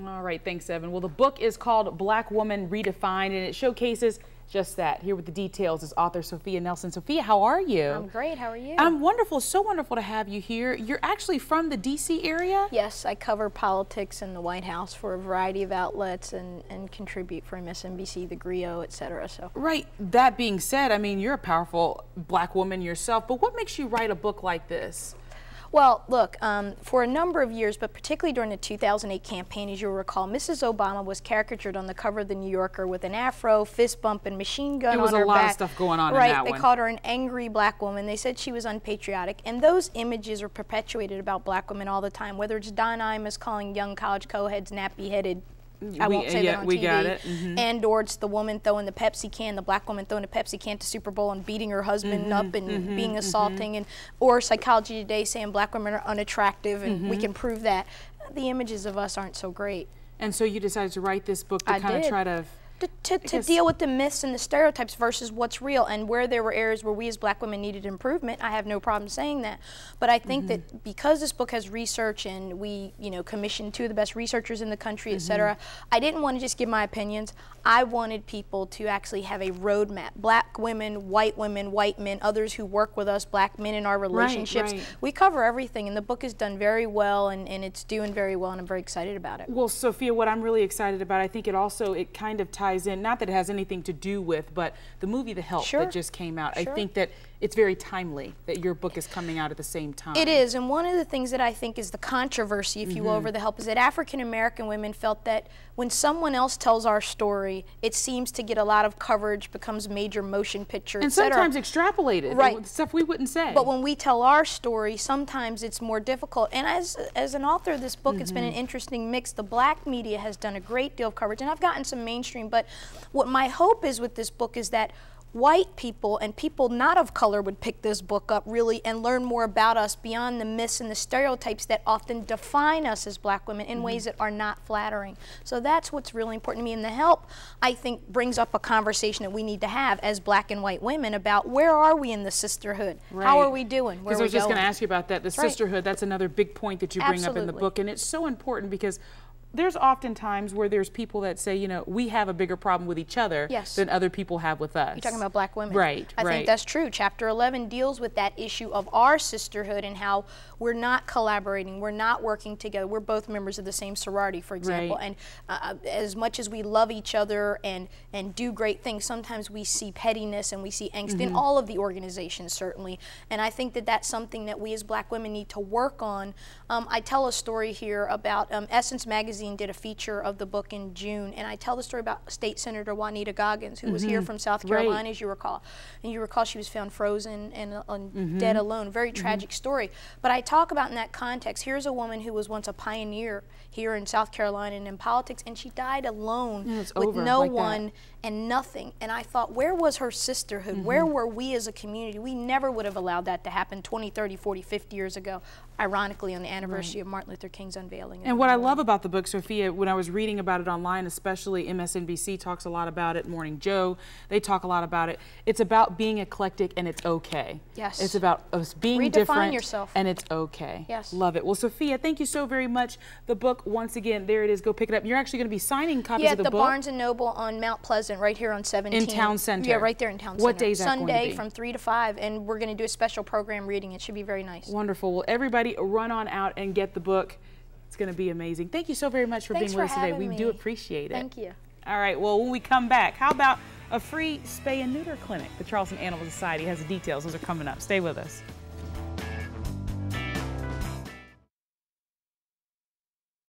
All right, thanks, Evan. Well, the book is called Black Woman Redefined, and it showcases just that. Here with the details is author Sophia Nelson. Sophia, how are you? I'm great. How are you? I'm wonderful. So wonderful to have you here. You're actually from the D.C. area? Yes, I cover politics in the White House for a variety of outlets and contribute for MSNBC, The Griot, etc. So. Right. That being said, I mean, you're a powerful Black woman yourself, but what makes you write a book like this? Well, look, for a number of years, but particularly during the 2008 campaign, as you'll recall, Mrs. Obama was caricatured on the cover of The New Yorker with an afro, fist bump, and machine gun on her back. There was a lot of stuff going on in that one. Right, they called her an angry black woman. They said she was unpatriotic, and those images are perpetuated about black women all the time, whether it's Don Imus calling young college co-heads nappy-headed. I won't say that on TV. We got it. And or it's the woman throwing the Pepsi can, the black woman throwing the Pepsi can to Super Bowl and beating her husband up and being assaulting, and or Psychology Today saying black women are unattractive and we can prove that. The images of us aren't so great. And so you decided to write this book to kind of try to deal with the myths and the stereotypes versus what's real, and where there were areas where we as black women needed improvement. I have no problem saying that, but I think that because this book has research and we, commissioned two of the best researchers in the country, etc. I didn't want to just give my opinions. I wanted people to actually have a roadmap. Black women, white men, others who work with us, black men in our relationships. We cover everything, and the book is done very well, and it's doing very well, and I'm very excited about it. Well, Sophia, what I'm really excited about, I think it kind of ties in, not that it has anything to do with, but the movie The Help that just came out. I think that it's very timely that your book is coming out at the same time. It is, and one of the things that I think is the controversy, if you will, over The Help is that African American women felt that when someone else tells our story, it seems to get a lot of coverage, becomes major motion picture, and sometimes extrapolated, right? Stuff we wouldn't say. But when we tell our story, sometimes it's more difficult. And as an author of this book, it's been an interesting mix. The black media has done a great deal of coverage, and I've gotten some mainstream. But what my hope is with this book is that white people and people not of color would pick this book up really and learn more about us beyond the myths and the stereotypes that often define us as black women in ways that are not flattering. So that's what's really important to me. And The Help, I think, brings up a conversation that we need to have as black and white women about where are we in the sisterhood? How are we doing? Where are we going? Because I was just going to ask you about that. The sisterhood, that's another big point that you bring up in the book. And it's so important because there's often times where there's people that say, we have a bigger problem with each other than other people have with us. You're talking about black women. Right, I think that's true. Chapter 11 deals with that issue of our sisterhood and how we're not collaborating, we're not working together. We're both members of the same sorority, for example. And as much as we love each other and do great things, sometimes we see pettiness and we see angst in all of the organizations, certainly. And I think that that's something that we as black women need to work on. I tell a story here about Essence Magazine did a feature of the book in June, and I tell the story about State Senator Juanita Goggins, who was here from South Carolina, as you recall. And you recall she was found frozen and dead alone. Very tragic story. But I talk about in that context, here's a woman who was once a pioneer here in South Carolina and in politics, and she died alone with no one and nothing. And I thought, where was her sisterhood? Where were we as a community? We never would have allowed that to happen 20, 30, 40, 50 years ago, ironically on the anniversary of Martin Luther King's unveiling. And what I love about the book, Sophia, when I was reading about it online, especially MSNBC talks a lot about it, Morning Joe, they talk a lot about it. It's about being eclectic and it's okay. Yes. It's about us being different and it's okay. Yes. Love it. Well, Sophia, thank you so very much. The book, once again, there it is. Go pick it up. You're actually going to be signing copies of the book? Yeah, the Barnes & Noble on Mount Pleasant, right here on 17. In Town Center? Yeah, right there in Town Center. What day is that going to be? Sunday from 3 to 5, and we're going to do a special program reading. It should be very nice. Wonderful. Well, everybody run on out and get the book. It's going to be amazing. Thank you so very much for being with us today. We do appreciate it. Thank you. All right, well, when we come back, how about a free spay and neuter clinic? The Charleston Animal Society has the details. Those are coming up. Stay with us.